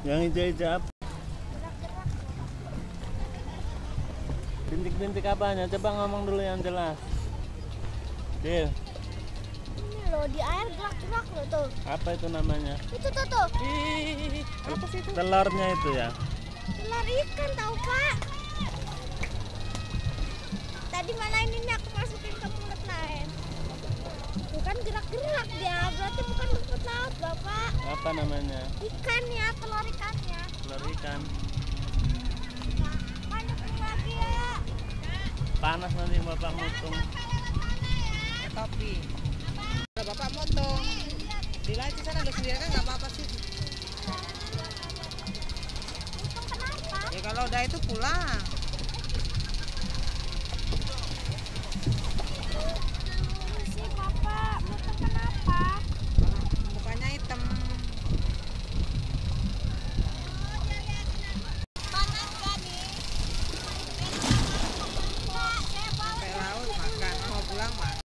Yang hijau-hijau apa? Bintik-bintik apanya? Coba ngomong dulu yang jelas. Dil. Ini loh, di air gerak-gerak loh tuh. Apa itu namanya? Itu tuh. Ih, apa sih itu? Telurnya itu ya? Telur ikan tahu Pak. Tadi mana ini aku masukin ke mulut lain. Bukan gerak-gerak dia, berarti bukan rumput laut Bapak. Apa namanya? Ikannya, telur ikannya. Telur ikan. Masukin lagi ya. Panas nanti Bapak mutung. Topi. Udah Bapak motong. Di laci sana lu sendiri kan nggak apa-apa sih. Itu kenapa? Ya kalau udah itu pulang. Ini sih Bapak, motong kenapa? Mukanya hitam. Panas gak nih? Sampai laut makan. Mau pulang makan.